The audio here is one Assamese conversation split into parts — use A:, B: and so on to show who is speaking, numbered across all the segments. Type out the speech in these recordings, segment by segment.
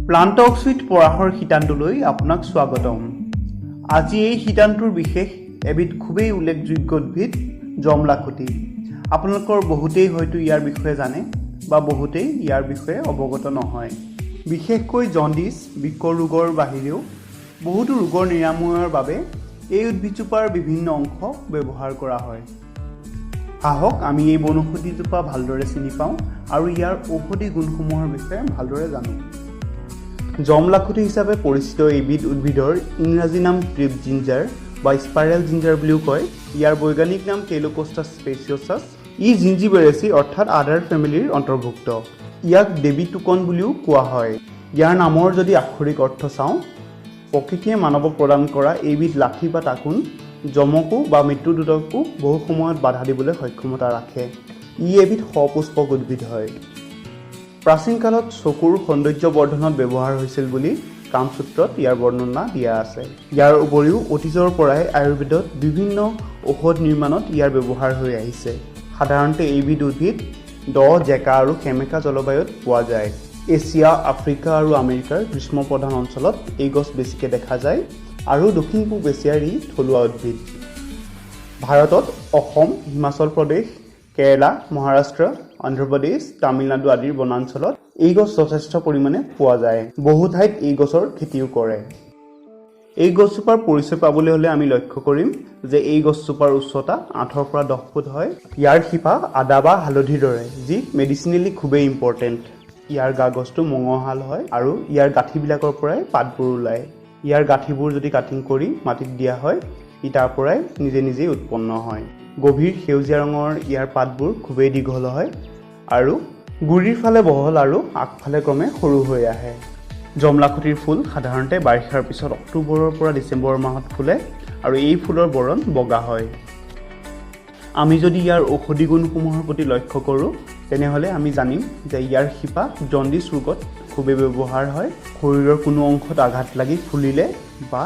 A: প্লান্টক সুইট পৰাশৰ শিতানটোলৈ আপোনাক স্বাগতম। আজি এই শিতানটোৰ বিশেষ এবিধ খুবেই উল্লেখযোগ্য উদ্ভিদ জমলাখুটি। আপোনালোকৰ বহুতেই হয়তো ইয়াৰ বিষয়ে জানে বা বহুতেই ইয়াৰ বিষয়ে অৱগত নহয়। বিশেষকৈ জণ্ডিছ বৃক্কৰ ৰোগৰ বাহিৰেও বহুতো ৰোগৰ নিৰাময়ৰ বাবে এই উদ্ভিদজোপাৰ বিভিন্ন অংশ ব্যৱহাৰ কৰা হয়। আহক আমি এই বনৌষধিজোপা ভালদৰে চিনি পাওঁ আৰু ইয়াৰ ঔষধি গুণসমূহৰ বিষয়ে ভালদৰে জানো। জমলাখুটি হিচাপে পৰিচিত এইবিধ উদ্ভিদৰ ইংৰাজী নাম ক্ৰেপজিঞ্জাৰ বা স্পাইৰেলজিঞ্জাৰ বুলিও কয়। ইয়াৰ বৈজ্ঞানিক নাম চেইলোকষ্টাছ স্পেচিওছাছ। ই জিঞ্জিবেৰেচি অৰ্থাৎ আদাৰ ফেমিলিৰ অন্তৰ্ভুক্ত। ইয়াক দেৱী টুকন বুলিও কোৱা হয়। ইয়াৰ নামৰ যদি আক্ষৰিক অৰ্থ চাওঁ, প্ৰকৃতিয়ে মানৱক প্ৰদান কৰা এইবিধ লাঠি বা টাকোন যমকো বা মৃত্যুদূতকো বহু সময়ত বাধা দিবলৈ সক্ষমতা ৰাখে। ই এবিধ সপুষ্পক উদ্ভিদ হয়। প্ৰাচীন কালত চকুৰ সৌন্দৰ্য বৰ্ধনত ব্যৱহাৰ হৈছিল বুলি কামসূত্ৰত ইয়াৰ বৰ্ণনা দিয়া আছে। ইয়াৰ উপৰিও অতীজৰ পৰাই আয়ুৰ্বেদত বিভিন্ন ঔষধ নিৰ্মাণত ইয়াৰ ব্যৱহাৰ হৈ আহিছে। সাধাৰণতে এইবিধ উদ্ভিদ জেকা আৰু সেমেকা জলবায়ুত পোৱা যায়। এছিয়া, আফ্ৰিকা আৰু আমেৰিকাৰ গ্ৰীষ্মপ্ৰধান অঞ্চলত এই গছ বেছিকৈ দেখা যায় আৰু দক্ষিণ পূব এছিয়াৰ ই থলুৱা উদ্ভিদ। ভাৰতত অসম, হিমাচল প্ৰদেশ, কেৰালা, মহাৰাষ্ট্ৰ, অন্ধ্ৰপ্ৰদেশ, তামিলনাডু আদিৰ বনাঞ্চলত এই গছ যথেষ্ট পৰিমাণে পোৱা যায়। বহু ঠাইত এই গছৰ খেতিও কৰে। এই গছজোপাৰ পৰিচয় পাবলৈ হ'লে আমি লক্ষ্য কৰিম যে এই গছজোপাৰ উচ্চতা 8 পৰা 10 ফুট হয়। ইয়াৰ শিপা আদা বা হালধিৰ দৰে, যি মেডিচিনেলি খুবেই ইম্পৰ্টেণ্ট। ইয়াৰ গা গছটো মঙহাল হয় আৰু ইয়াৰ গাঁঠিবিলাকৰ পৰাই পাতবোৰ ওলায়। ইয়াৰ গাঁঠিবোৰ যদি কাটিং কৰি মাটিত দিয়া হয়, ই তাৰ পৰাই নিজে নিজেই উৎপন্ন হয়। গভীৰ সেউজীয়া ৰঙৰ ইয়াৰ পাতবোৰ খুবেই দীঘল হয় আৰু গুৰিৰ ফালে বহল আৰু আগফালে ক্ৰমে সৰু হৈ আহে। জমলাখুটিৰ ফুল সাধাৰণতে বাৰিষাৰ পিছত অক্টোবৰৰ পৰা ডিচেম্বৰ মাহত ফুলে আৰু এই ফুলৰ বৰণ বগা হয়। আমি যদি ইয়াৰ ঔষধি গুণসমূহৰ প্ৰতি লক্ষ্য কৰোঁ, তেনেহ'লে আমি জানিম যে ইয়াৰ শিপা জণ্ডিছ ৰোগত খুবেই ব্যৱহাৰ হয়। শৰীৰৰ কোনো অংশত আঘাত লাগি ফুলিলে বা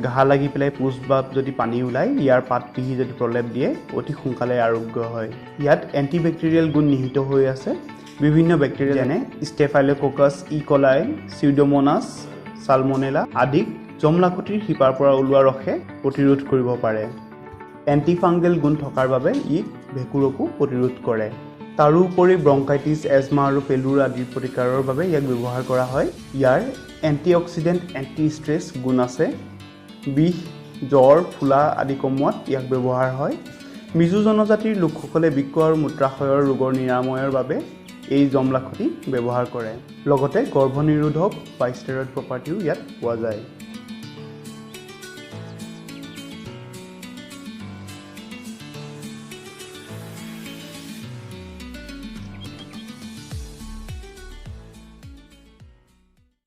A: ঘাঁ লাগি পেলাই পুজ বা যদি পানী ওলায়, ইয়াৰ পাত পিহি যদি প্ৰলেপ দিয়ে অতি সোনকালে আৰোগ্য হয়। ইয়াত এণ্টিবেক্টেৰিয়েল গুণ নিহিত হৈ আছে। বিভিন্ন বেক্টেৰিয়া যেনে ষ্টেফাইল'ককাছ, ই কলাই, চিউডোমোনাছ, চালমনেলা আদিক জমলাখুটিৰ শিপাৰ পৰা ওলোৱা ৰসে প্ৰতিৰোধ কৰিব পাৰে। এণ্টিফাংগেল গুণ থকাৰ বাবে ই ভেঁকুৰকো প্ৰতিৰোধ কৰে। তাৰোপৰি ব্ৰংকাইটিছ, এজমা আৰু পেলুৰ আদিৰ প্ৰতিকাৰৰ বাবে ইয়াক ব্যৱহাৰ কৰা হয়। ইয়াৰ এণ্টিঅক্সিডেণ্ট, এণ্টি ষ্ট্ৰেছ গুণ আছে। বিষ, জ্বৰ, ফুলা আদি কমোৱাত ইয়াক ব্যৱহাৰ হয়। মিজো জনজাতিৰ লোকসকলে বৃক্ক আৰু মূত্ৰাশয়ৰ ৰোগৰ নিৰাময়ৰ বাবে এই জমলাখুটি ব্যৱহাৰ কৰে। লগতে গৰ্ভনিৰোধক বা ষ্টেৰইড প্ৰপাৰ্টিও ইয়াত পোৱা যায়।